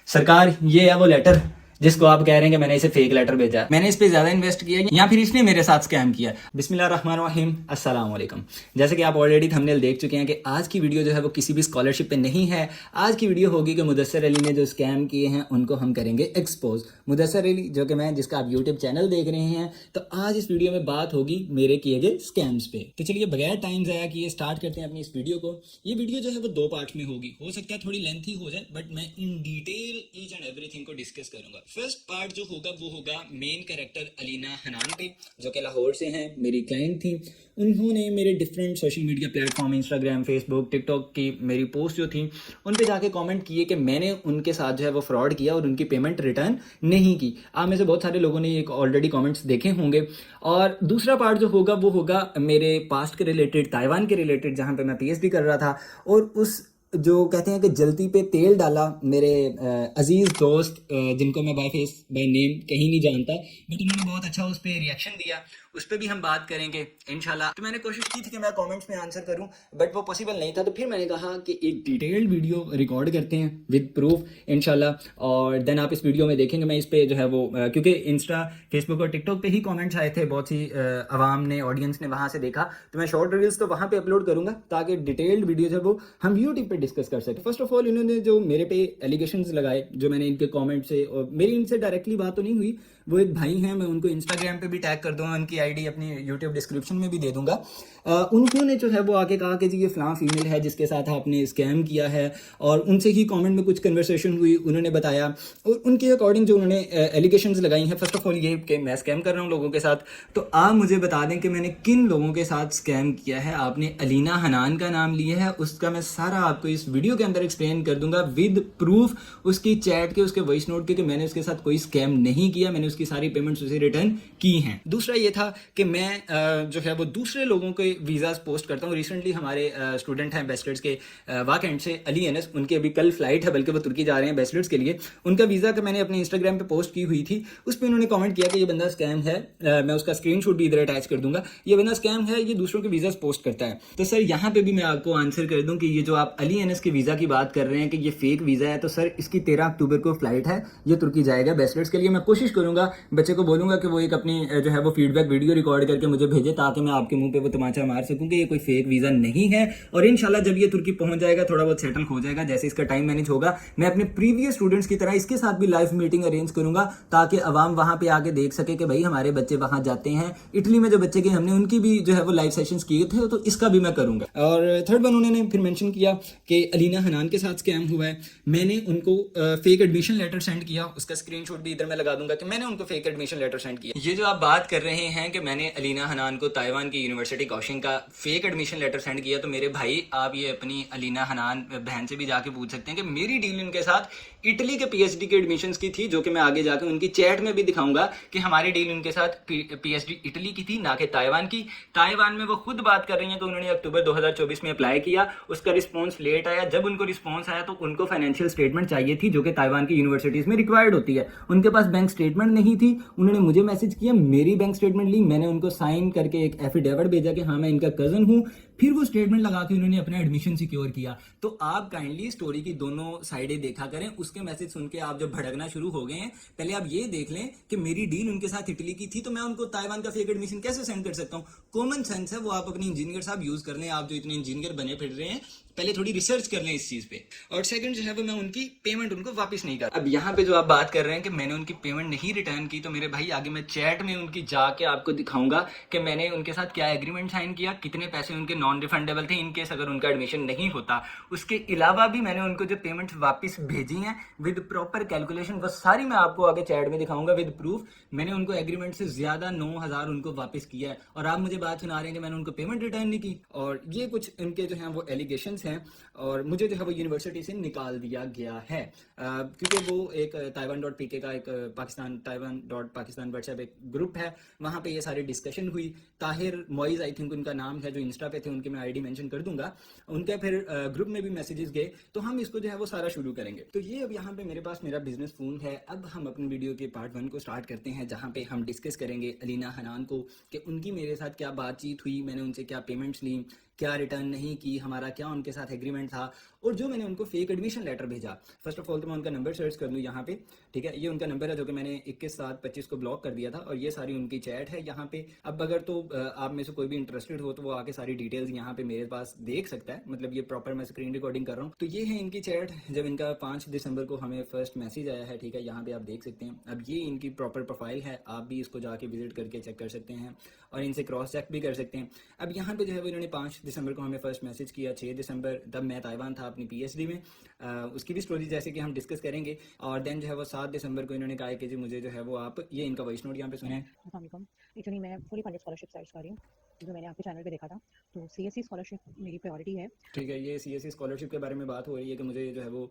सरकार ये है वो लेटर जिसको आप कह रहे हैं कि मैंने इसे फेक लेटर भेजा है, मैंने इस पे ज्यादा इन्वेस्ट किया या फिर इसने मेरे साथ स्कैम किया। बिस्मिल्लाहिर्रहमानिर्रहीम, अस्सलाम वालेकुम। जैसे कि आप ऑलरेडी थंबनेल देख चुके हैं कि आज की वीडियो जो है वो किसी भी स्कॉलरशिप पे नहीं है। आज की वीडियो होगी कि मुदस्सर अली ने जो स्कैम किए हैं उनको हम करेंगे एक्सपोज। मुदस्सर अली जो कि मैं जिसका आप यूट्यूब चैनल देख रहे हैं, तो आज इस वीडियो में बात होगी मेरे किए गए स्कैम्स पे। तो चलिए बगैर टाइम ज़ाया किए स्टार्ट करते हैं अपनी इस वीडियो को। ये वीडियो जो है वो 2 पार्ट में होगी, हो सकता है थोड़ी लेंथी हो जाए, बट मैं in detail each and everything को डिस्कस करूंगा। फर्स्ट पार्ट जो होगा वो होगा मेन कैरेक्टर अलीना हनान पे, जो कि लाहौर से हैं, मेरी क्लाइंट थी। उन्होंने मेरे different social media platform Instagram, Facebook, TikTok की मेरी पोस्ट जो थी उन पे जाके कमेंट किए कि मैंने उनके साथ जो है वो फ्रॉड किया और उनकी पेमेंट रिटर्न नहीं की। आप में से बहुत सारे लोगों ने ये ऑलरेडी कमेंट्स देखे होंगे। और दूसरा पार्ट जो होगा वो होगा मेरे पास्ट के रिलेटेड, ताइवान के रिलेटेड, जहाँ पे मैं पीएचडी कर रहा था। और उस जो कहते हैं कि जलती पे तेल डाला मेरे अजीज़ दोस्त, जिनको मैं बाय फेस बाय नेम कहीं नहीं जानता, बट उन्होंने बहुत अच्छा उस पर रिएक्शन दिया। उस पर भी हम बात करेंगे इंशाल्लाह। तो मैंने कोशिश की थी कि मैं कमेंट्स में आंसर करूं, बट वो पॉसिबल नहीं था। तो फिर मैंने कहा कि एक डिटेल्ड वीडियो रिकॉर्ड करते हैं विद प्रूफ इंशाल्लाह, और देन आप इस वीडियो में देखेंगे। मैं इस पे जो है वो क्योंकि इंस्टा, फेसबुक और टिकटॉक पे ही कमेंट्स आए थे, बहुत सी आवाम ने, ऑडियंस ने वहाँ से देखा, तो मैं शॉर्ट रील्स तो वहाँ पे अपलोड करूंगा ताकि डिटेल्ड वीडियो जो है वो हम यूट्यूब पे डिस्कस कर सकें। फर्स्ट ऑफ ऑल इन्होंने जो मेरे पे एलिगेशंस लगाए, जो मैंने इनके कमेंट से, और मेरी इनसे डायरेक्टली बात तो नहीं हुई, वो एक भाई हैं, मैं उनको इंस्टाग्राम पे भी टैग कर दूंगा, उनकी आईडी अपनी यूट्यूब डिस्क्रिप्शन में भी दे दूंगा। उन्होंने जो है वो आके कहा कि जी ये फ़लाँ फीमेल है जिसके साथ आपने स्कैम किया है, और उनसे ही कमेंट में कुछ कन्वर्सेशन हुई, उन्होंने बताया और उनके अकॉर्डिंग जो उन्होंने एलिगेशंस लगाई हैं। फर्स्ट ऑफ ऑल ये कि मैं स्कैम कर रहा हूँ लोगों के साथ, तो आप मुझे बता दें कि मैंने किन लोगों के साथ स्कैम किया है। आपने अलीना हनान का नाम लिया है, उसका मैं सारा आपको इस वीडियो के अंदर एक्सप्लेन कर दूंगा विद प्रूफ, उसकी चैट के, उसके वॉइस नोट के, कि मैंने उसके साथ कोई स्कैम नहीं किया, मैंने उसकी सारी पेमेंट्स उसे रिटर्न की हैं। दूसरा ये था कि मैं जो है वो दूसरे लोगों के वीज़ाज पोस्ट करता हूँ। रिसेंटली हमारे स्टूडेंट हैं बैचलर्स के वाकएंड से, अली एनएस, उनकी अभी कल फ्लाइट है, बल्कि वो तुर्की जा रहे हैं बैचलर्स के लिए। उनका वीज़ा का मैंने अपने इंस्टाग्राम पे पोस्ट की हुई थी, उस पर उन्होंने कमेंट किया कि ये बंदा स्कैम है। मैं उसका स्क्रीनशॉट भी इधर अटैच कर दूंगा, ये बंदा स्कैम है, ये दूसरों के वीज़ाज पोस्ट करता है। तो सर यहाँ पे भी मैं आपको आंसर कर दूँ कि ये जो आप अली एनएस के वीज़ा की बात कर रहे हैं कि ये फेक वीज़ा है, तो सर इसकी 13 अक्टूबर को फ्लाइट है, ये तुर्की जाएगा बैचलर्स के लिए। मैं कोशिश करूंगा, बच्चे को बोलूंगा कि वो एक अपनी जो है वो फीडबैक वीडियो रिकॉर्ड करके मुझे भेजे, ताकि मैं आपके मुंह पे वो तमाचा मार सकूं कि ये कोई फेक वीज़ा नहीं है। और इंशाल्लाह जब ये तुर्की पहुंच जाएगा, थोड़ा बहुत सेटल हो जाएगा, जैसे इसका टाइम मैनेज होगा, मैं अपने प्रीवियस स्टूडेंट्स की तरह इसके साथ भी लाइव मीटिंग अरेंज करूंगा, ताकि अवाम वहां पे आके देख सके कि भाई हमारे बच्चे वहां जाते हैं। इटली में जो बच्चे गए, हमने उनकी भी जो है वो लाइव सेशंस किए थे, तो इसका भी मैं करूंगा। और थर्ड वन उन्होंने फिर मेंशन किया कि अलीना हनान के साथ स्कैम हुआ है, मैंने उनको फेक एडमिशन लेटर सेंड किया, उसका स्क्रीनशॉट भी इधर मैं लगा दूंगा कि मैंने उनको फेक एडमिशन लेटर सेंड किया। ये जो आप बात कर रहे हैं कि मैंने अलीना हनान को ताइवान की यूनिवर्सिटी काओशिंग का फेक एडमिशन लेटर सेंड किया, तो मेरे भाई आप ये अपनी अलीना हनान बहन से भी जाके पूछ सकते हैं कि मेरी डील उनके साथ इटली के पीएचडी के एडमिशंस की थी, जो कि मैं आगे जाके उनकी चैट में भी दिखाऊंगा कि हमारी डील उनके साथ पीएचडी इटली की थी, ना कि ताइवान की। ताइवान में वो खुद बात कर रही हैं, तो उन्होंने अक्टूबर 2024 में अप्लाई किया, उसका रिस्पॉन्स लेट आया। जब उनको रिस्पॉन्स आया तो उनको फाइनेंशियल स्टेटमेंट चाहिए थी, जो कि ताइवान की यूनिवर्सिटीज़ में रिक्वायर्ड होती है। उनके पास बैंक स्टेटमेंट नहीं थी, उन्होंने मुझे मैसेज किया, मेरी बैंक स्टेटमेंट ली, मैंने उनको साइन करके एक एफिडेविट भेजा कि हाँ मैं इनका कज़न हूँ, फिर वो स्टेटमेंट लगा के उन्होंने अपना एडमिशन सिक्योर किया। तो आप काइंडली स्टोरी की दोनों साइडें देखा करें। उसके मैसेज सुन के आप जब भड़कना शुरू हो गए हैं, पहले आप ये देख लें कि मेरी डील उनके साथ इटली की थी, तो मैं उनको ताइवान का फेक एडमिशन कैसे सेंड कर सकता हूँ। कॉमन सेंस है वो आप अपने इंजीनियर साहब यूज कर लें, आप जो इतने इंजीनियर बने फिर रहे हैं, पहले थोड़ी रिसर्च कर लें इस चीज पे। और सेकंड जो है वो मैं उनकी पेमेंट उनको वापस नहीं कर। अब यहाँ पे जो आप बात कर रहे हैं कि मैंने उनकी पेमेंट नहीं रिटर्न की, तो मेरे भाई आगे मैं चैट में उनकी जाके आपको दिखाऊंगा कि मैंने उनके साथ क्या एग्रीमेंट साइन किया, कितने पैसे उनके नॉन रिफंडेबल थे इन केस अगर उनका एडमिशन नहीं होता। उसके अलावा भी मैंने उनको जो पेमेंट वापस भेजी हैं विद प्रॉपर कैलकुलेशन, वो सारी मैं आपको आगे चैट में दिखाऊंगा विद प्रूफ। मैंने उनको एग्रीमेंट से ज्यादा 9,000 उनको वापस किया है, और आप मुझे बात सुना रहे हैं कि मैंने उनको पेमेंट रिटर्न नहीं की। और ये कुछ इनके जो हैं वो एलिगेशंस हैं, और मुझे जो है वो यूनिवर्सिटी से निकाल दिया गया है, क्योंकि वो एक Taiwan.pk का एक Taiwan.Pakistan व्हाट्सएप एक ग्रुप है, वहाँ पे ये सारी डिस्कशन हुई। ताहिर मोइज आई थिंक उनका नाम है, जो इंस्टा पे थे, उनके मैं आईडी मेंशन कर दूंगा। उनके फिर ग्रुप में भी मैसेजेस गए, तो हम इसको जो है वो सारा शुरू करेंगे। तो ये अब यहाँ पे मेरे पास मेरा बिजनेस फोन है। अब हम अपनी वीडियो के पार्ट 1 को स्टार्ट करते हैं, जहाँ पे हम डिस्कस करेंगे अलीना हनान को कि उनकी मेरे साथ क्या बातचीत हुई, मैंने उनसे क्या पेमेंट्स ली, क्या रिटर्न नहीं की, हमारा क्या उनके साथ एग्रीमेंट था, और जो मैंने उनको फेक एडमिशन लेटर भेजा। फर्स्ट ऑफ ऑल तो मैं उनका नंबर सर्च कर लूँ यहाँ पे, ठीक है। ये उनका नंबर है जो कि मैंने 21/7/25 को ब्लॉक कर दिया था, और ये सारी उनकी चैट है यहाँ पे। अब अगर तो आप में से कोई भी इंटरेस्टेड हो तो वो आके सारी डिटेल्स यहाँ पे मेरे पास देख सकता है। मतलब ये प्रॉपर मैं स्क्रीन रिकॉर्डिंग कर रहा हूँ। तो ये है इनकी चैट, जब इनका 5 दिसंबर को हमें फर्स्ट मैसेज आया है, ठीक है। यहाँ पे आप देख सकते हैं। अब ये इनकी प्रॉपर प्रोफाइल है, आप भी इसको जाके विजिट करके चेक कर सकते हैं और इनसे क्रॉस चेक भी कर सकते हैं। अब यहाँ पे जो है वो इन्होंने 5 दिसंबर को हमें फर्स्ट मैसेज किया। 6 दिसंबर तब मैं ताइवान था अपनी पीएचडी में, उसकी भी स्टोरी जैसे कि हम डिस्कस करेंगे। और देन जो है वो 7 दिसंबर को इन्होंने कहा कि जी मुझे जो है वो आप ये इनका वॉइस नोट यहाँ पे सुने। एक्चुअली मैं फुली फंडेड स्कॉलरशिप सर्च कर रही हूँ, जो मैंने आपके चैनल पे देखा था। तो सीएससी स्कॉलरशिप मेरी प्रायोरिटी है। ठीक है, ये सीएससी स्कॉलरशिप के बारे में बात हो रही है कि मुझे जो है वो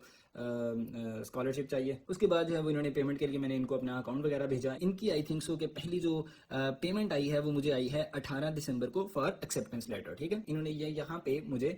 स्कॉलरशिप चाहिए। उसके बाद जो है वो इन्होंने पेमेंट के लिए मैंने इनको अपना अकाउंट वगैरह भेजा। इनकी आई थिंक सो कि पहली जो पेमेंट आई है वो मुझे आई है 18 दिसंबर को फॉर एक्सेप्टेंस लेटर, ठीक है। इन्होंने ये यहाँ पे मुझे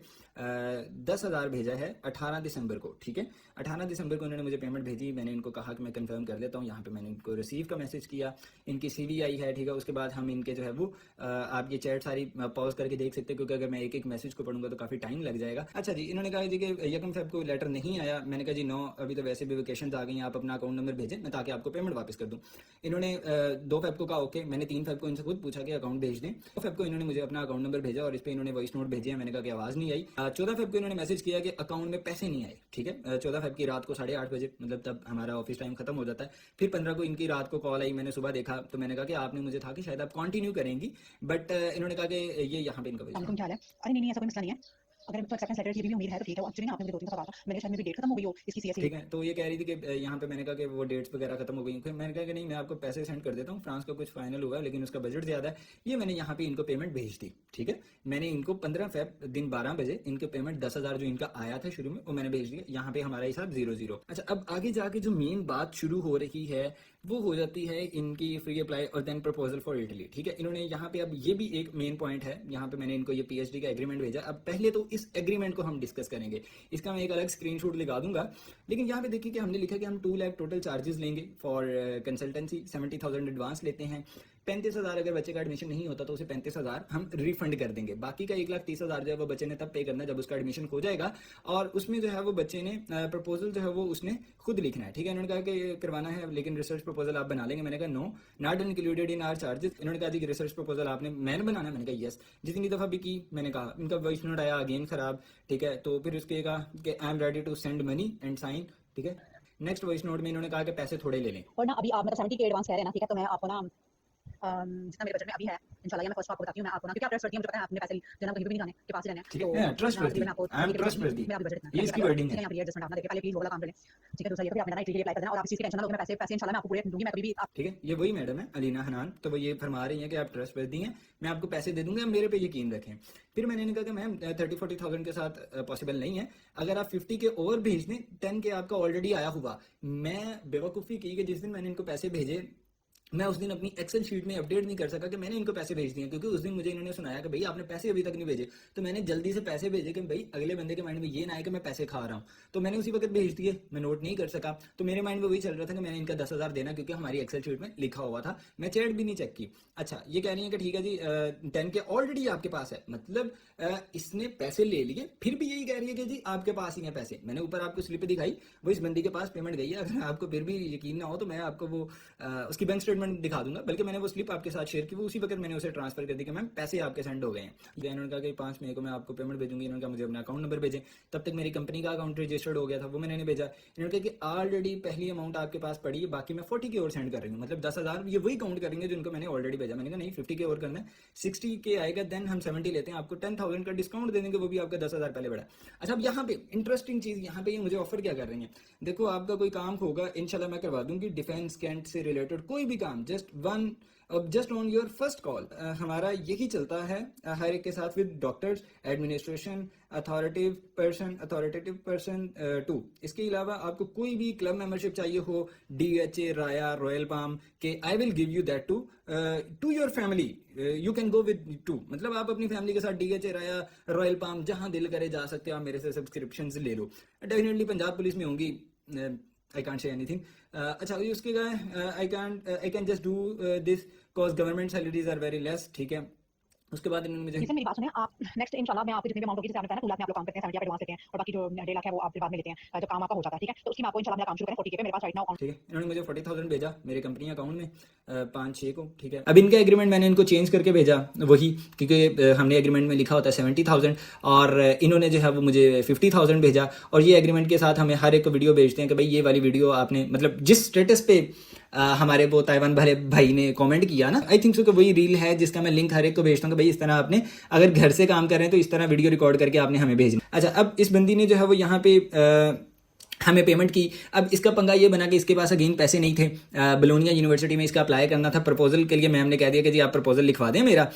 10,000 भेजा है 18 दिसंबर को, ठीक है। 18 दिसंबर को उन्होंने मुझे पेमेंट भेजी। मैंने इनको कहा कि मैं कंफर्म कर लेता हूँ। यहाँ पे मैंने इनको रिसीव का मैसेज किया, इनकी सीवी आई है, ठीक है। उसके बाद हम इनके जो है वो आप ये चैट सारी पॉज करके देख सकते हैं, क्योंकि अगर मैं एक एक मैसेज को पढ़ूंगा तो काफी टाइम लग जाएगा। अच्छा जी, इन्होंने कहा जी कि 1 फेब को लेटर नहीं आया। मैंने कहा जी नो, अभी तो वैसे भी वेकेशन आ गई हैं, आप अपना अकाउंट नंबर भेजें मैं ताकि आपको पेमेंट वापस कर दूं। इन्होंने 2 फेब को कहा ओके। मैंने 3 फेब को इनसे खुद पूछा कि अकाउंट भेज दें। 2 फेब को इन्होंने मुझे अपना अकाउंट नंबर भेजा और इस पर इन्होंने वॉइस नोट भेजे हैं। मैंने कहा कि आवाज नहीं आई। 14 फेब को इन्होंने मैसेज किया कि अकाउंट में पैसे नहीं आए, ठीक है। 14 फेब की रात को 8:30 बजे, मतलब तब हमारा ऑफिस टाइम खत्म हो जाता है। फिर 15 को इनकी रात को कॉल आई, मैंने सुबह देखा तो मैंने कहा कि आपने मुझे था कि शायद आप कंटिन्यू करेंगी, बट इन्होंने कहा कि ये यहाँ पे इनका क्या हाल है? अरे नहीं, ऐसा कोई मसला नहीं है। अगर तो एक्सेप्टेंस लेटर की भी उम्मीद है तो ठीक है। एक्चुअली आपने मुझे 2-3 दफा कहा था, मैंने शायद मेरी डेट खत्म हो गई हो इसकी सीएससी, ठीक है। तो ये कह रही थी कि यहाँ पे मैंने कहा कि वो डेट्स वगैरह खत्म हो गई। फिर मैंने कहा कि नहीं, मैं आपको पैसे सेंड कर देता हूँ, फ्रांस का कुछ फाइनल हुआ लेकिन उसका बजट ज्यादा है। ये मैंने यहाँ पे इनको पेमेंट भेज दी, ठीक है। मैंने इनको 15 फेब दिन 12 बजे इनके पेमेंट 10,000 जो इनका आया था शुरू में वो मैंने भेज दिया। यहाँ पे हमारा हिसाब 0-0। अच्छा, अब आगे जाके जो मेन बात शुरू हो रही है वो हो जाती है इनकी फ्री अप्लाई और देन प्रपोजल फॉर इटली, ठीक है। इन्होंने यहाँ पे, अब ये भी एक मेन पॉइंट है, यहाँ पे मैंने इनको ये पीएचडी का एग्रीमेंट भेजा। अब पहले तो इस एग्रीमेंट को हम डिस्कस करेंगे, इसका मैं एक अलग स्क्रीनशॉट लगा दूंगा। लेकिन यहाँ पे देखिए कि हमने लिखा कि हम 2 लाख टोटल चार्जेस लेंगे फॉर कंसल्टेंसी, 70,000 एडवांस लेते हैं, 35,000 अगर बच्चे का एडमिशन नहीं होता तो उसे 35,000 हम रिफंड कर देंगे। बाकी का 1,30,000 जो है वो बच्चे ने तब पे करना जब उसका एडमिशन हो जाएगा। और उसमें जो है वो बच्चे ने प्रपोजल जो है वो उसने खुद लिखना है, ठीक है। इन्होंने कहा कि करवाना है लेकिन रिसर्च प्रपोजल आप बना लेंगे। मैंने कहा no, not included in our charges. इन्होंने कहा जी रिसर्च प्रपोजल आपने मैंने बनाना है। मैंने कहा यस। जितनी दफा भी की मैंने कहा, इनका वॉइस नोट आया अगेन खराब, ठीक है। तो फिर उसके कहा कि I am ready to send money and sign, ठीक है। नेक्स्ट वॉइस नोट में इन्होंने कहा कि पैसे थोड़े ले लें। और ना अभी आप मतलब 70 के एडवांस कह रहे हैं ना, ठीक है। तो मैं आपको ना जितना मेरे बजट में अभी है इंशाल्लाह मैं फर्स्ट आपको बताती हूँ। मैं आपको ना, क्योंकि आप ट्रस्ट करती हैं, मुझे पता है आपने पैसे जो कहीं भी नहीं जाने के पास ही रहने हैं, ठीक है। ट्रस्ट करती है, आई एम ट्रस्ट करती है, बजट ये इसकी वर्डिंग है। यहाँ पे एडजस्टमेंट आप ना देखिए, पहले प्लीज वो वाला काम कर लें, ठीक है। दूसरा ये कि आपने ना इटली अप्लाई कर देना, और आप इस चीज की टेंशन ना लो, मैं पैसे इंशाल्लाह मैं आपको पूरे दूंगी। मैं कभी भी ठीक है। ये वही मैडम है अलीना हनान, तो वो ये फरमा रही है कि आप ट्रस्ट वर्दी हैं, मैं आपको पैसे दे दूंगा, मेरे पे यकीन रखें। फिर मैंने इन्हें कहा कि मैम 30-40,000 के साथ पॉसिबल नहीं है, अगर आप 50 के और भेज दें 10 के आपका ऑलरेडी आया हुआ। मैं बेवकूफ़ी की कि जिस दिन मैंने इनको पैसे भेजे मैं उस दिन अपनी एक्सेल शीट में अपडेट नहीं कर सका कि मैंने इनको पैसे भेज दिए, क्योंकि उस दिन मुझे इन्होंने सुनाया कि भाई आपने पैसे अभी तक नहीं भेजे। तो मैंने जल्दी से पैसे भेजे कि भाई अगले बंदे के माइंड में ये ना आए कि मैं पैसे खा रहा हूँ। तो मैंने उसी वक्त भेज दिए, मैं नोट नहीं कर सका। तो मेरे माइंड में वही चल रहा था कि मैंने इनका 10,000 देना, क्योंकि हमारी एक्सेल शीट में लिखा हुआ था। मैं चैट भी नहीं चेक की। अच्छा, ये कह रही है कि ठीक है जी 10 के ऑलरेडी आपके पास है, मतलब इसने पैसे ले लिए, फिर भी यही कह रही है कि जी आपके पास ही है पैसे। मैंने ऊपर आपको स्लिप दिखाई, वो इस बंदी के पास पेमेंट गई है। अगर आपको फिर भी यकीन ना हो तो मैं आपको वो उसकी बैंक स्टेटमेंट दिखा दूंगा, बल्कि मैंने वो स्लिप आपके साथ शेयर की, वो उसी वक्त मैंने उसे ट्रांसफर कर दी कि मैम पैसे आपके सेंड हो गए हैं। इन्होंने कहा कि 5 मई को मैं आपको पेमेंट भेजूंगी। इन्होंने कहा मुझे अपना अकाउंट नंबर भेजें। तब तक मेरी कंपनी का अकाउंट रजिस्टर्ड हो गया था, वो मैंने नहीं भेजा। इन्होंने कहा कि ऑलरेडी पहली अमाउंट आपके पास पड़ी है, बाकी मैं 40 के और सेंड कर रही हूँ, मतलब 10,000 ये वही काउंट करेंगे जिनको मैंने ऑलरेडी भेजा। मैंने कहा नहीं, 50 के और करना है, 60 के आएगा देन हम 70 लेते हैं, आपको 10,000 का डिस्काउंट दे देंगे, वो भी आपका 10,000 पहले बढ़ा। अच्छा, अब यहाँ पे इंटरेस्टिंग चीज, यहाँ पे ये मुझे ऑफर क्या कर रही है, देखो आपका कोई काम होगा इंशाल्लाह मैं करवा दूंगी, डिफेंस कैंट से रिलेटेड कोई भी काम, just on your first call. हमारा यही चलता है हर एक के साथ, with doctors, administration, authoritative person too. इसके अलावा आपको कोई भी क्लब मेंबरशिप चाहिए हो, DHA, राया, रॉयल पाम के, I will give you that to your family, you can go with too. मतलब आप अपनी फैमिली के साथ DHA, राया, रॉयल पाम जहां दिल करे जा सकते हो, आप मेरे से सब्सक्रिप्शन ले लो। डेफिनेटली पंजाब पुलिस में होंगी, I can't say anything. अच्छा, उसके I can just do this cause government salaries are very less, ठीक है। उसके बाद इन्होंने मुझे इसमें मेरी बात सुने आप नेक्स्ट इंशाल्लाह मैं आपको जितने भी अमाउंट होगी जैसे आपने बताया ना 2 लाख में आप लोग काम करते हैं 70 आप एडवांस देते हैं और बाकी जो 1.5 लाख है वो आप फिर बाद में लेते हैं जब काम आपका हो जाता है ठीक है तो उसकी मैं आपको इंशाल्लाह मेरा काम शुरू करें 40K पे मेरे पास राइट नाउ ठीक है। इन्होंने मुझे 40,000 भेजा मेरे कंपनी अकाउंट में 5-6 को, ठीक है। अब इनका एग्रीमेंट मैंने इनको चेंज करके भेजा वही, क्योंकि हमने एग्रीमेंट में लिखा होता है 70,000 और इन्होंने जो है वो मुझे 50,000 भेजा। और ये एग्रीमेंट के साथ हमें हर एक को वीडियो भेजते हैं कि भाई ये वाली वीडियो आपने मतलब जिस स्टेटस पे हमारे वो ताइवान भले भाई ने कमेंट किया ना, आई थिंक सो कि वही रील है जिसका मैं लिंक हर एक को भेजता हूँ कि भाई इस तरह आपने अगर घर से काम कर रहे हैं तो इस तरह वीडियो रिकॉर्ड करके आपने हमें भेजना। अच्छा, अब इस बंदी ने जो है वो यहाँ पे हमें पेमेंट की। अब इसका पंगा ये बना कि इसके पास अगेन पैसे नहीं थे, बलोनिया यूनिवर्सिटी में इसका अप्लाई करना था प्रपोजल के लिए। मैम ने कह दिया कि जी आप प्रपोजल लिखवा दें मेरा।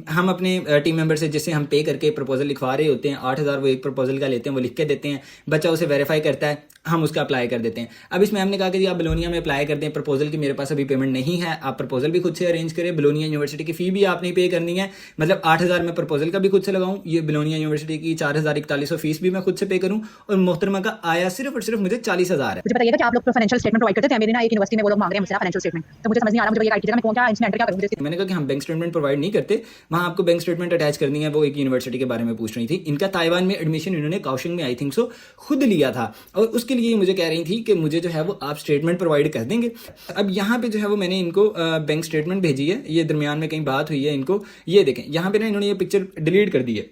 हम अपने टीम मेंबर से जिससे हम पे करके प्रपोजल लिखवा रहे होते हैं 8,000 वो एक प्रपोजल का लेते हैं, वो लिख के देते हैं, बच्चा उसे वेरीफाई करता है, हम उसका अप्लाई कर देते हैं। अब इस मैम ने कहा कि जी आप बलोनिया में अप्लाई कर दें प्रपोजल की, मेरे पास अभी पेमेंट नहीं है, आप प्रपोजल भी खुद से अरेंज करें, बलोनिया यूनिवर्सिटी की फ़ी भी आपने पे करनी है, मतलब 8,000 में प्रपोजल का भी खुद से लगाऊं, ये बलोनिया यूनिवर्सिटी की 4,41 फीस भी मैं खुद से पे करूं, और मोहतरमा का आया सिर्फ और सिर्फ मुझे 40,000 है। मुझे बताइएगा कि आप लोग फाइनेंशियल स्टेटमेंट प्रोवाइड करते थे मेरी ना एक यूनिवर्सिटी में वो लोग मांग रहे हैं मुझसे फाइनेंशियल स्टेटमेंट, तो मुझे समझ नहीं आ रहा मुझे ये गाइड कीजिएगा मैं कौन क्या इसमें एंटर क्या करूं। मैंने कहा कि हम बैंक स्टेटमेंट प्रोवाइड नहीं करते, वहाँ आपको बैंक स्टेटमेंट अटैच करनी है। वो एक यूनिवर्सिटी के बारे में पूछ रही थी। इनका ताइवान में एडमिशन इन्होंने काउशिंग में आई थिंक सो खुद लिया था, और उसके लिए मुझे कह रही थी कि मुझे जो है वो आप स्टेटमेंट प्रोवाइड कर देंगे। अब यहाँ पे जो है वो मैंने इनको बैंक स्टेटमेंट भेजी है, ये दरमियान में कहीं बात हुई है इनको, ये देखें यहाँ पे ना इन्होंने ये पिक्चर डिलीट कर दी है।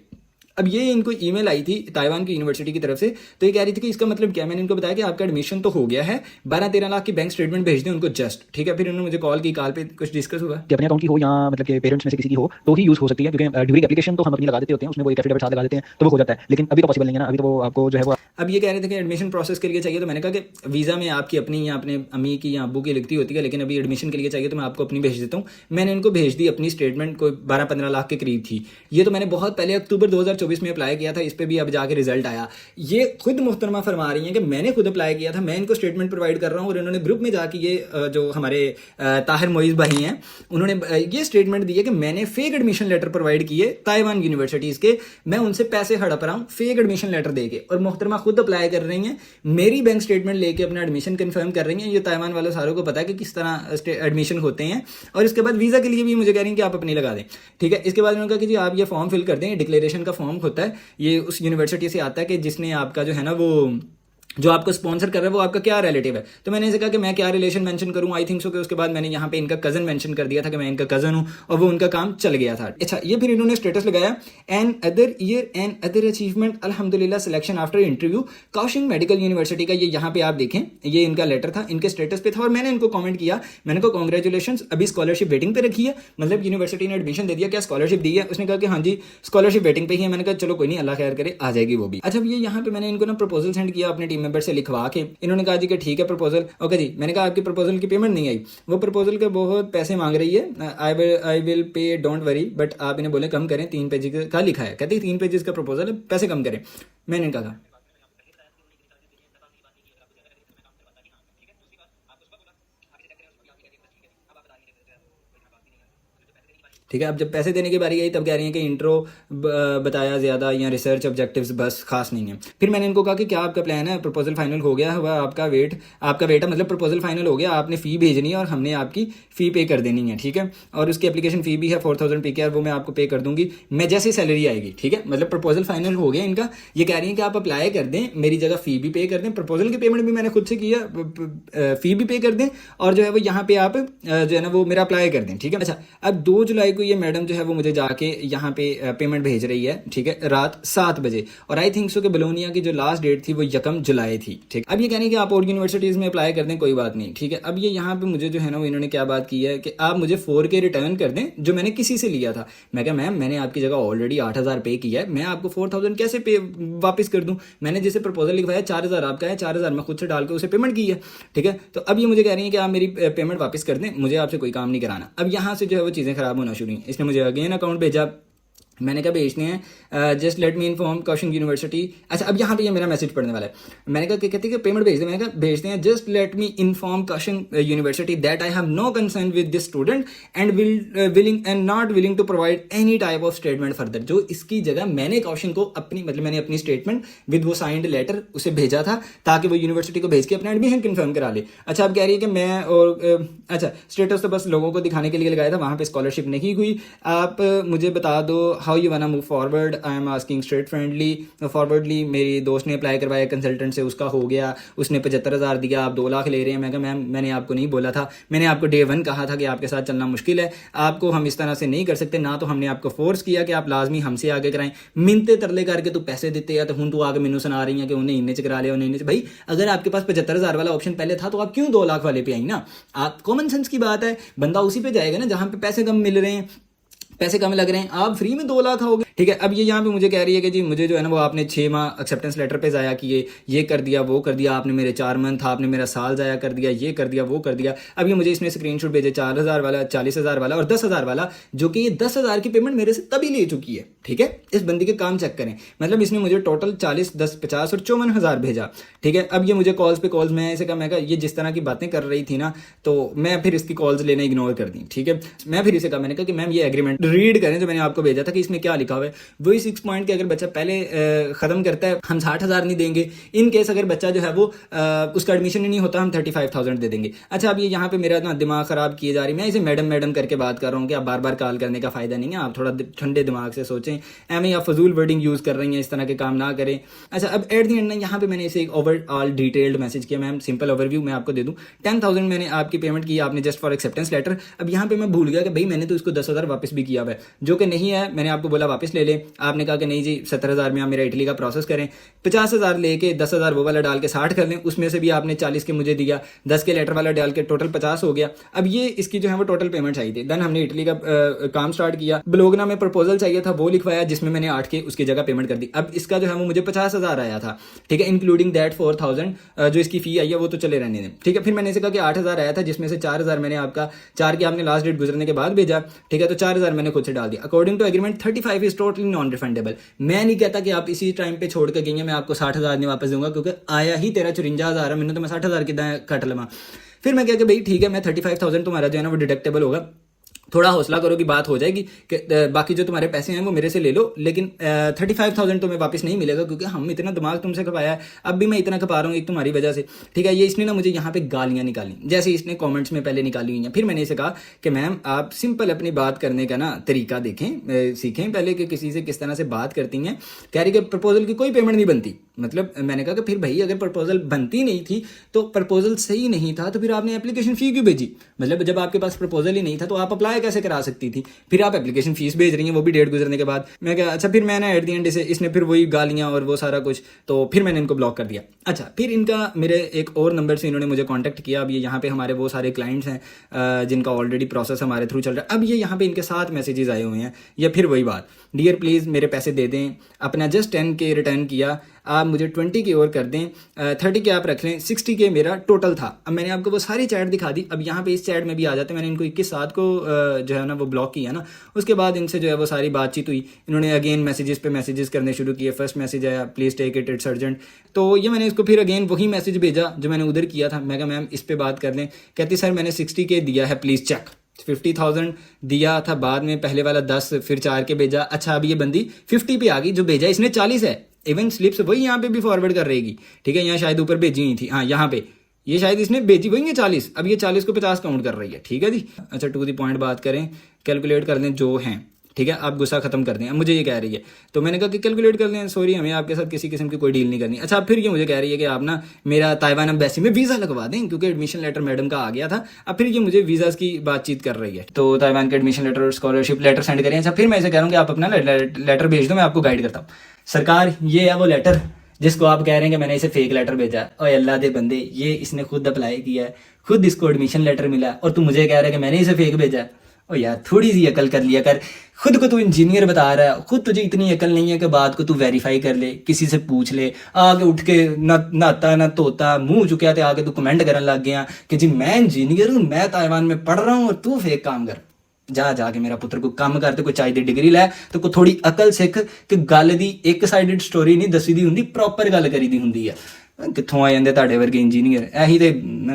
अब ये इनको ईमेल आई थी ताइवान की यूनिवर्सिटी की तरफ से, तो ये कह रही थी कि इसका मतलब क्या। मैंने इनको बताया कि आपका एडमिशन तो हो गया है, 12-13 लाख की बैंक स्टेटमेंट भेज दें उनको जस्ट, ठीक है। फिर उन्होंने मुझे कॉल की, कॉल पे कुछ डिस्कस हुआ कि अपने अकाउंट की हो या मतलब कि पेरेंट्स में से किसी की हो तो ही यूज़ हो सकती है, क्योंकि ड्यूरिंग एप्लीकेशन तो हम अपनी लगा देते होते हैं, उसमें वो एक एफिडेविट साथ लगा देते हैं तो वो हो जाता है, लेकिन अभी तो पॉसिबल नहीं है ना, अभी तो वो आपको जो है वो। अब ये कह रहे थे कि एडमिशन प्रोसेस के लिए चाहिए, तो मैंने कहा कि वीज़ा में आपकी अपनी या अपने अम्मी की या अब्बू की लिखती होती है, लेकिन अभी एडमिशन के लिए चाहिए तो मैं आपको अपनी भेज देता हूँ। मैंने इनको भेज दी अपनी स्टेटमेंट, कोई 12-15 लाख के करीब थी। ये तो मैंने बहुत पहले अक्टूबर 2024 में अप्लाई किया था, इस पर भी अब जाके रिजल्ट आया। ये खुद मुहतरमा फरमा रही हैं कि मैंने खुद अप्लाई किया था, मैं इनको स्टेटमेंट प्रोवाइड कर रहा हूँ, और इन्होंने ग्रुप में जाके ये जो हमारे ताहिर मोइज भाई हैं उन्होंने ये स्टेटमेंट दी है कि मैंने फेक एडमिशन लेटर प्रोवाइड किए ताइवान यूनिवर्सिटीज़ के, मैं उनसे पैसे हड़प रहा हूँ फेक एडमिशन लेटर दे के, और मुहतरमा खुद अप्लाई कर रही हैं, मेरी बैंक स्टेटमेंट लेके अपना एडमिशन कंफर्म कर रही हैं। ये ताइवान वालों सारों को पता है कि किस तरह एडमिशन होते हैं। और इसके बाद वीज़ा के लिए भी मुझे कह रही हैं कि आप अपनी लगा दें, ठीक है। इसके बाद उन्होंने कहा कि जी आप ये फॉर्म फिल कर दें, डिक्लेरेशन का फॉर्म होता है, ये उस यूनिवर्सिटी से आता है कि जिसने आपका जो है ना वो जो आपको स्पॉन्सर कर रहा है वो आपका क्या रिलेटिव है। तो मैंने इसे कहा कि मैं क्या रिलेशन मेंशन करूं, आई थिंक सो कि उसके बाद मैंने यहाँ पे इनका कजन मेंशन कर दिया था कि मैं इनका कजन हूं, और वो उनका काम चल गया था। अच्छा, ये फिर इन्होंने स्टेटस लगाया another year another achievement अल्हम्दुलिल्लाह selection after interview Kaohsiung medical university का। ये यहाँ पे आप देखें, ये इनका लेटर था, इनके स्टेटस पे था, और मैंने इनको कॉमेंट किया, मैंने कहा कॉन्ग्रेचुलेशन, अभी स्कॉलरशिप वेटिंग पे रखी है, मतलब यूनिवर्सिटी ने एडमिशन दे दिया, क्या स्कॉलरशिप दी है? उसने कहा कि हाँ जी स्कॉलरशिप वेटिंग पे ही है। मैंने कहा चलो कोई नहीं, अल्लाह खैर करे, आ जाएगी वो भी। अच्छा, ये यहाँ पे मैंने इनको ना प्रपोजल सेंड किया अपने टीम मेंबर से लिखवा के। इन्होंने कहा जी कि ठीक है प्रपोजल, ओके जी। मैंने कहा आपकी प्रपोजल की पेमेंट नहीं आई, वो प्रपोजल के बहुत पैसे मांग रही है, I will pay don't worry, but आप इन्हें बोले कम करें, 3 पेज का लिखा है, कहते 3 पेजेस का प्रपोजल है, पैसे कम करें। मैंने इनका कहा ठीक है। अब जब पैसे देने की बारी आई तब कह रही हैं कि इंट्रो बताया ज़्यादा या रिसर्च ऑब्जेक्टिव्स बस खास नहीं है। फिर मैंने इनको कहा कि क्या आपका प्लान है, प्रपोजल फाइनल हो गया हुआ, आपका वेट है, मतलब प्रपोजल फाइनल हो गया, आपने फ़ी भेजनी है और हमने आपकी फ़ी पे कर देनी है, ठीक है। और उसकी एप्लीकेशन फ़ी भी है 4,000 PKR, वो मैं आपको पे कर दूंगी मैं जैसे सैलरी आएगी, ठीक है। मतलब प्रपोजल फाइनल हो गया इनका। ये कह रही हैं कि आप अप्लाई कर दें, मेरी जगह फ़ी भी पे कर दें, प्रपोजल की पेमेंट भी मैंने खुद से किया, फ़ी भी पे कर दें, और जो है वो यहाँ पे आप जो है ना वो मेरा अप्लाई कर दें, ठीक है। अच्छा, अब 2 जुलाई को ये मैडम जो है वो मुझे जाके यहाँ पे पेमेंट भेज रही है, ठीक है, रात 7 बजे, और आई थिंक सो कि बलोनिया की जो लास्ट डेट थी वो 1 जुलाई थी, ठीक। अब ये कहने कि आप और यूनिवर्सिटीज़ में अप्लाई कर दें, कोई बात नहीं, ठीक है। अब ये यहाँ पे मुझे जो है ना वो इन्होंने क्या बात की है कि आप मुझे 4K रिटर्न कर दें जो मैंने किसी से लिया था। मैं कहा मैम मैंने आपकी जगह ऑलरेडी 8,000 पे किया है, मैं आपको 4,000 कैसे पे वापस कर दूँ? मैंने जिसे प्रपोजल लिखवाया 4,000 आपका है, 4,000 मैं खुद से डाल के उसे पेमेंट की है, ठीक है। तो अब ये मुझे कह रही है कि आप मेरी पेमेंट वापस कर दें, मुझे आपसे कोई काम नहीं कराना। अब यहाँ से जो है वो चीज़ें खराब होना शुरू हुई। इसने मुझे अगेन अकाउंट भेजा, मैंने कहा भेजते हैं, just let me inform Kaushik university. अच्छा, अब यहाँ पे ये मेरा मैसेज पढ़ने वाला है। मैंने कहा कि कहते हैं कि पेमेंट भेज दे। मैंने कहा भेजते हैं, just let me inform Kaushik university that I have no concern with this student and willing and not willing to provide any type of statement further. जो इसकी जगह मैंने कौशिक को अपनी मैंने अपनी स्टेटमेंट विद वो साइंड लेटर उसे भेजा था ताकि वो यूनिवर्सिटी को भेज के अपना एडमिशन कन्फर्म करा ले। अच्छा, अब कह रही है कि मैं और अच्छा स्टेटस तो बस लोगों को दिखाने के लिए लगाया था, वहाँ पे स्कॉलरशिप नहीं हुई। आप मुझे बता दो how you wanna move forward. I am asking straight forwardly. मेरी दोस्त ने अप्लाई करवाया कंसल्टेंट से, उसका हो गया, उसने 75,000 दिया, आप 2 लाख ले रहे हैं। मैं कहा मैम मैंने आपको नहीं बोला था, मैंने आपको डे 1 कहा था कि आपके साथ चलना मुश्किल है, आपको हम इस तरह से नहीं कर सकते, ना तो हमने आपको फोर्स किया कि आप लाजमी हमसे आगे कराएं। मिनते तरले करके तू पैसे देते हैं तो हूँ तू आगे मैनू सुना रही है कि उन्हें इन्ने च करा लिया, उन्हें इन्ने च। भाई अगर आपके पास 75,000 वाला ऑप्शन पहले था तो आप क्यों 2 लाख वाले पे आई ना? आप कॉमन सेंस की बात है, बंदा उसी पे जाएगा ना जहां पे पैसे कम मिल रहे हैं, पैसे कम लग रहे हैं। आप फ्री में 2 लाख आओगे, ठीक है। अब ये यहाँ पे मुझे कह रही है कि जी मुझे जो है ना वो आपने 6 माह एक्सेप्टेंस लेटर पे ज़ाया किए, ये कर दिया वो कर दिया, आपने मेरे 4 मंथ, आपने मेरा साल ज़ाया कर दिया, ये कर दिया वो कर दिया। अब ये मुझे इसने स्क्रीनशॉट भेजे 4,000 वाला, 40,000 वाला और 10,000 वाला, जो कि ये 10,000 की पेमेंट मेरे से तभी ले चुकी है, ठीक है। इस बंदी के काम चेक करें, मतलब इसने मुझे टोटल 40, 10, 50 और 54,000 भेजा, ठीक है। अब ये मुझे कॉल्स पे कॉल्स, मैं ऐसे कहा ये जिस तरह की बातें कर रही थी ना, तो मैं फिर इसकी कॉल्स लेना इग्नोर कर दी, ठीक है। मैं फिर इसे कहा, मैंने कहा कि मैम ये एग्रीमेंट रीड करें जो मैंने आपको भेजा था कि इसमें क्या लिखा हुआ है। वही 6 पॉइंट के अगर बच्चा पहले खत्म करता है हम 60,000 नहीं देंगे, इन केस अगर बच्चा जो है वो उसका एडमिशन ही नहीं होता हम 35,000 दे देंगे। अच्छा, अब ये यहाँ पे मेरा ना दिमाग खराब किए जा रही, मैं इसे मैडम मैडम करके बात कर रहा हूँ कि आप बार बार कॉल करने का फायदा नहीं है, आप थोड़ा ठंडे दिमाग से सोचें, एम आप फजूल वर्डिंग यूज कर रही हैं, इस तरह के काम ना करें। अच्छा, अब एट द एंड ना यहाँ पे मैंने इसे एक ओवरऑल डिटेल्ड मैसेज किया, मैम सिंपल ओवरव्यू मैं आपको दे दूँ, 10,000 मैंने आपकी पेमेंट की, आपने जस्ट फॉर एक्सेप्टेंस लेटर। अब यहाँ पे मैं भूल गया कि भाई मैंने तो इसको 10,000 वापस भी किया हुआ है, जो कि नहीं है। मैंने आपको बोला वापस ले ले, आपने कहा कि नहीं जी 17,000 में आप मेरा इटली का प्रोसेस करें, 50,000 लेके 10,000 वो वाला डाल के 60 कर लें, उसमें से भी आपने 40 के मुझे दिया, 10 के लेटर वाला डाल के टोटल 50 हो गया। अब ये इसकी जो है वो टोटल पेमेंट चाहिए थी। देन हमने इटली का काम स्टार्ट किया, ब्लोगना में प्रपोजल चाहिए था, वो लिखवाया जिसमें मैंने 8 के उसकी जगह पेमेंट कर दी। अब इसका जो है वो मुझे 50,000 आया था, ठीक है, इंक्लूडिंग दैट 4,000 जो इसकी फी आई है वो तो चले रहने दें, ठीक है। फिर मैंने इसे कहा कि 8,000 आया था, जिसमें से 4,000 मैंने आपका 4 की आपने लास्ट डेट गुजरने के बाद भेजा, ठीक है, तो 4,000 मैंने खुद से डाल दिया। According to agreement 35 is totally non refundable. मैं नहीं कहता कि आप इसी टाइम पे छोड़ के गई हैं मैं आपको 60,000 नहीं वापस दूंगा, क्योंकि आया ही तेरा 54,000 है, मैंने तो मैं 60,000 कितना कट लवा। फिर मैं कह के भाई ठीक है, मैं 35,000 तुम्हारा जो है ना वो डिडक्टेबल होगा, थोड़ा हौसला करो कि बात हो जाएगी कि बाकी जो तुम्हारे पैसे हैं वो मेरे से ले लो, लेकिन 35,000 तुम्हें वापस नहीं मिलेगा, क्योंकि हम इतना दिमाग तुमसे खपाया है, अब भी मैं इतना खपा रहा हूँ एक तुम्हारी वजह से, ठीक है। ये इसने ना मुझे यहाँ पे गालियाँ निकाली, जैसे इसने कमेंट्स में पहले निकाली हुई हैं। फिर मैंने इसे कहा कि मैम आप सिंपल अपनी बात करने का ना तरीका देखें, सीखें पहले कि किसी से किस तरह से बात करती हैं। कह रही कि प्रपोजल की कोई पेमेंट नहीं बनती। मतलब मैंने कहा कि फिर भाई अगर प्रपोजल बनती नहीं थी तो प्रपोजल सही नहीं था तो फिर आपने एप्लीकेशन फी क्यों भेजी? मतलब जब आपके पास प्रपोजल ही नहीं था तो आप अप्लाई कैसे करा सकती थी? फिर आप एप्लीकेशन फीस भेज रही हैं, वो भी डेट गुजरने के बाद। मैं क्या, अच्छा फिर मैंने एट दी एंड से इसने फिर वही गालियाँ और वो सारा कुछ, तो फिर मैंने इनको ब्लॉक कर दिया। अच्छा, फिर इनका मेरे एक और नंबर से इन्होंने मुझे कॉन्टैक्ट किया। अब ये यहाँ पे हमारे वो सारे क्लाइंट्स हैं जिनका ऑलरेडी प्रोसेस हमारे थ्रू चल रहा है। अब ये यहाँ पे इनके 7 मैसेजेस आए हुए हैं, या फिर वही बात, डियर प्लीज़ मेरे पैसे दे दें, अपना जस्ट 10K रिटर्न किया, आप मुझे 20K और कर दें, 30K आप रख लें, 60K मेरा टोटल था। अब मैंने आपको वो सारी चैट दिखा दी। अब यहाँ पे इस चैट में भी आ जाते, मैंने इनको 21/7 को जो है ना वो ब्लॉक किया ना, उसके बाद इनसे जो है वो सारी बातचीत हुई। इन्होंने अगेन मैसेजेस पे मैसेजेस करने शुरू किए। फर्स्ट मैसेज आया, please take it, it's urgent. तो ये मैंने इसको फिर अगेन वही मैसेज भेजा जो मैंने उधर किया था। मैं कहा मैम इस पर बात कर लें। कहती सर मैंने 60K दिया है, प्लीज़ चेक। 50,000 दिया था, बाद में पहले वाला 10 फिर 4K भेजा। अच्छा, अब ये बंदी 50 पे आ गई, जो भेजा इसने 40 है। इवन स्लिप्स वही यहाँ पे भी फॉरवर्ड कर रहेगी, ठीक है। यहाँ शायद ऊपर भेजी हुई थी, हाँ यहाँ पे ये शायद इसने भेजी वही है 40। अब ये 40 को 50 काउंट कर रही है, ठीक है जी। अच्छा, टू दी पॉइंट बात करें, कैलकुलेट कर लें जो हैं, ठीक है। आप गुस्सा खत्म कर दें। अब मुझे ये कह रही है, तो मैंने कहा कि कैलकुलेट कर लें, सॉरी हमें आपके साथ किसी किस्म की कोई डील नहीं करनी। अच्छा, फिर ये मुझे कह रही है कि आप ना मेरा ताइवान एम्बेसी में वीज़ा लगवा दें, क्योंकि एडमिशन लेटर मैडम का आ गया था। अब फिर ये मुझे वीज़ा की बातचीत कर रही है, तो ताइवान के एडमिशन लेटर और स्कॉलरशिप लेटर सेंड करें। अच्छा, फिर मैं इसे कह रहा हूँ कि आप अपना लेटर भेज दो, मैं आपको गाइड करता हूँ। सरकार ये है वो लेटर जिसको आप कह रहे हैं कि मैंने इसे फेक लेटर भेजा। और अल्लाह दे बंदे, ये इसने खुद अप्लाई किया है, खुद इसको एडमिशन लेटर मिला, और तू मुझे कह रहा है कि मैंने इसे फेक भेजा। ओ यार, थोड़ी सी अकल कर लिया कर। खुद को तू इंजीनियर बता रहा है, खुद तुझे इतनी अकल नहीं है कि बात को तू वेरीफाई कर ले, किसी से पूछ ले। आगे उठ के ना नहाता ना धोता, मुंह चुकिया थे, आगे तू कमेंट करने लग गया कि जी मैं इंजीनियर हूँ, मैं ताइवान में पढ़ रहा हूँ और तू फेक काम कर। जा जाके मेरा पुत्र को काम करते कोई चाहिए डिग्री लै तो कोई थोड़ी अकल सिख कि गल दी एक साइडेड स्टोरी नहीं दसी दी हुंदी प्रॉपर गल करी दी हुंदी है कित्थों आ जांदे तुहाडे वर्गे इंजीनियर यही ते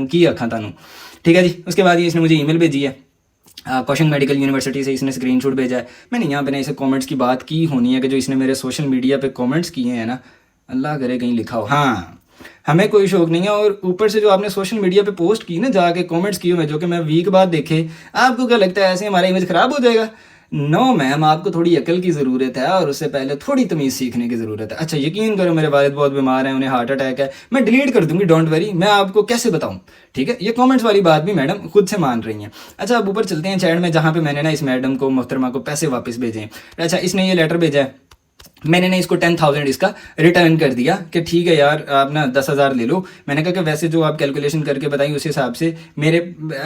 की आखां तुहानूं ठीक है जी। उसके बाद ये इसने मुझे ईमेल भेजी है कौशन मेडिकल यूनिवर्सिटी से इसने स्क्रीनशॉट भेजा है। मैंने यहाँ पे ना इसे कमेंट्स की बात की होनी है कि जो इसने मेरे सोशल मीडिया पे कमेंट्स किए हैं ना अल्लाह करे कहीं लिखा हो हाँ हमें कोई शौक नहीं है और ऊपर से जो आपने सोशल मीडिया पे पोस्ट की ना जाके कमेंट्स किए हुए जो कि मैं वीक बाद देखे आपको क्या लगता है ऐसे हमारा इमेज ख़राब हो जाएगा। नो मैम आपको थोड़ी अकल की ज़रूरत है और उससे पहले थोड़ी तमीज़ सीखने की ज़रूरत है। अच्छा यकीन करो मेरे वालिद बहुत बीमार हैं उन्हें हार्ट अटैक है मैं डिलीट कर दूंगी डोंट वरी मैं आपको कैसे बताऊं ठीक है। ये कमेंट्स वाली बात भी मैडम खुद से मान रही हैं। अच्छा अब ऊपर चलते हैं चैट में जहाँ पे मैंने ना इस मैडम को मोहतरमा को पैसे वापस भेजे हैं। अच्छा इसने ये लेटर भेजा है मैंने ना इसको 10,000 इसका रिटर्न कर दिया कि ठीक है यार आप ना 10,000 ले लो। मैंने कहा कि वैसे जो आप कैलकुलेशन करके बताइए उस हिसाब से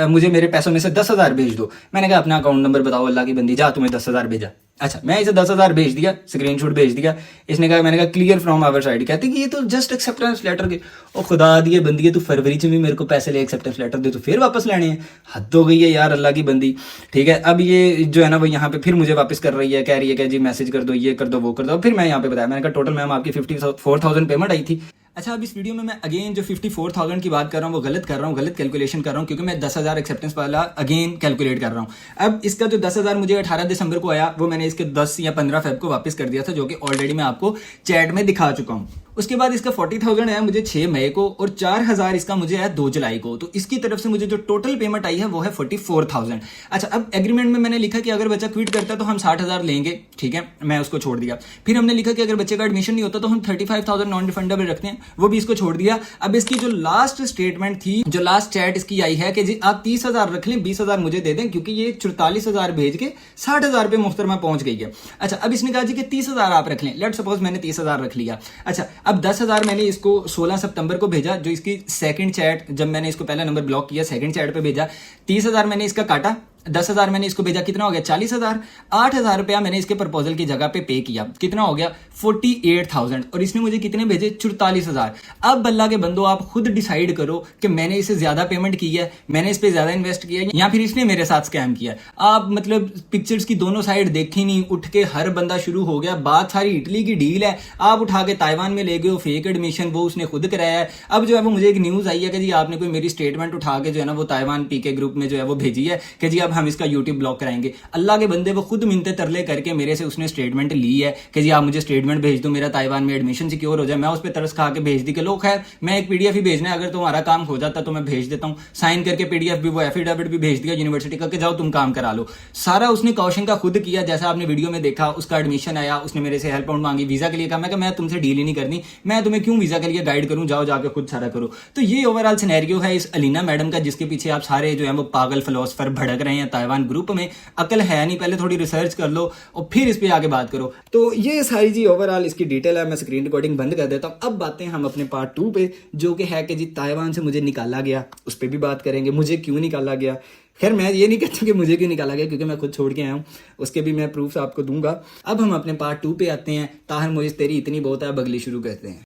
मुझे मेरे पैसों में से 10,000 भेज दो। मैंने कहा अपना अकाउंट नंबर बताओ अल्लाह की बंदी जा तुम्हें 10,000 भेजा। अच्छा मैं इसे 10,000 भेज दिया स्क्रीनशॉट भेज दिया। इसने कहा मैंने कहा क्लियर फ्रॉम आवर साइड कहते कि ये तो जस्ट एक्सेप्टेंस लेटर के और खुदा दिए बंदी है तू फरवरी में भी मेरे को पैसे ले एक्सेप्टेंस लेटर दे तो फिर वापस लेने हैं हद हो गई है यार अल्लाह की बंदी ठीक है। अब ये जो है ना वो यहाँ पे फिर मुझे वापस कर रही है कह रही है कि जी मैसेज कर दो ये कर दो वो कर दो। फिर मैं यहाँ पे बताया मैंने कहा टोटल मैम आपकी 54,000 पेमेंट आई थी। अच्छा अब इस वीडियो में मैं अगेन जो 54,000 की बात कर रहा हूँ वो गलत कर रहा हूँ गलत कैलकुलेशन कर रहा हूँ क्योंकि मैं 10,000 एक्सेप्टेंस वाला अगेन कैलकुलेट कर रहा हूँ। अब इसका जो 10,000 मुझे 18 दिसंबर को आया वो मैंने इसके 10 या 15 फेब को वापस कर दिया था जो कि ऑलरेडी मैं आपको चैट में दिखा चुका हूँ। उसके बाद इसका 40,000 आया मुझे 6 मई को और 4,000 इसका मुझे आया 2 जुलाई को। तो इसकी तरफ से मुझे जो टोटल पेमेंट आई है वो है 44,000। अच्छा अब एग्रीमेंट में मैंने लिखा कि अगर बच्चा क्विट करता है तो हम 60,000 लेंगे ठीक है मैं उसको छोड़ दिया। फिर हमने लिखा कि अगर बच्चे का एडमिशन नहीं होता तो हम 35,000 नॉन रिफंडेबल रखते हैं वो भी इसको छोड़ दिया। अब इसकी जो लास्ट स्टेटमेंट थी जो लास्ट चैट इसकी आई है कि जी आप 30,000 रख लें 20,000 मुझे दे दें क्योंकि ये 44,000 भेज के 60,000 पे मुख्तरमा पहुंच गई है। अच्छा अब इसने कहा जी कि 30,000 आप रख लें लेट सपोज मैंने 30,000 रख लिया। अच्छा अब 10,000 मैंने इसको 16 सितंबर को भेजा जो इसकी सेकंड चैट जब मैंने इसको पहला नंबर ब्लॉक किया सेकंड चैट पे भेजा 30,000 मैंने इसका काटा 10,000 मैंने इसको भेजा कितना हो गया 40,000 8,000 रुपया मैंने इसके प्रपोजल की जगह पे पे किया कितना हो गया 48,000 और इसने मुझे कितने भेजे 44,000। अब अल्लाह के बंदो आप खुद डिसाइड करो कि मैंने इसे ज्यादा पेमेंट की है मैंने इस पे ज्यादा इन्वेस्ट किया है या फिर इसने मेरे साथ स्कैम किया। आप मतलब पिक्चर्स की दोनों साइड देखी नहीं उठ के हर बंदा शुरू हो गया बात सारी इटली की डील है आप उठा के ताइवान में ले गए हो फेक एडमिशन वो उसने खुद कराया है। अब जो है वो मुझे एक न्यूज आई है कि जी आपने कोई मेरी स्टेटमेंट उठा के जो है ना वो ताइवान पीके ग्रुप में जो है वो भेजी है कि जी अब हम इसका यूट्यूब ब्लॉक कराएंगे। अल्लाह के बंदे वो खुद मिनते तरले करके मेरे से उसने स्टेटमेंट ली है कि जी आप मुझे स्टेटमेंट भेज दो मेरा ताइवान में एडमिशन सिक्योर हो जाए। मैं उस पर तरस खा के भेज दी कि लो खैर मैं एक पीडीएफ ही भेजना है अगर तुम्हारा काम हो जाता तो मैं भेज देता हूँ साइन करके पीडीएफ भी वो एफिडेविट भी भेज दिया यूनिवर्सिटी का कि जाओ तुम काम करा लो। सारा उसने कौशन का खुद किया जैसा आपने वीडियो में देखा। उसका एडमिशन आया उसने मेरे से हेल्प मांगी वीजा के लिए कहा मैं तुमसे डील ही नहीं करनी मैं तुम्हें क्यों वीजा के लिए गाइड करूं जाओ जाके खुद सारा करो। तो ये ओवरऑल सिनेरियो है इस अलीना मैडम का जिसके पीछे आप सारे जो है वो पागल फिलोसफर भड़क रहे हैं ताइवान ग्रुप में। अकल है नहीं पहले थोड़ी रिसर्च कर लो और फिर इस पे आगे बात करो। तो ये सारी जी ओवरऑल इसकी डिटेल है। मैं स्क्रीन रिकॉर्डिंग बंद कर देता हूँ। अब बातें हम अपने पार्ट 2 पे जो कि है कि जी ताइवान से मुझे निकाला गया उस पर भी बात करेंगे मुझे क्यों निकाला गया। खैर मैं ये नहीं कहता कि मुझे क्यों निकाला गया क्योंकि मैं खुद छोड़ के आया हूँ उसके भी मैं प्रूफ आपको दूंगा। अब हम अपने पार्ट 2 पे आते हैं। ताहर मुझे तेरी इतनी बहुत है अब अगली शुरू करते हैं।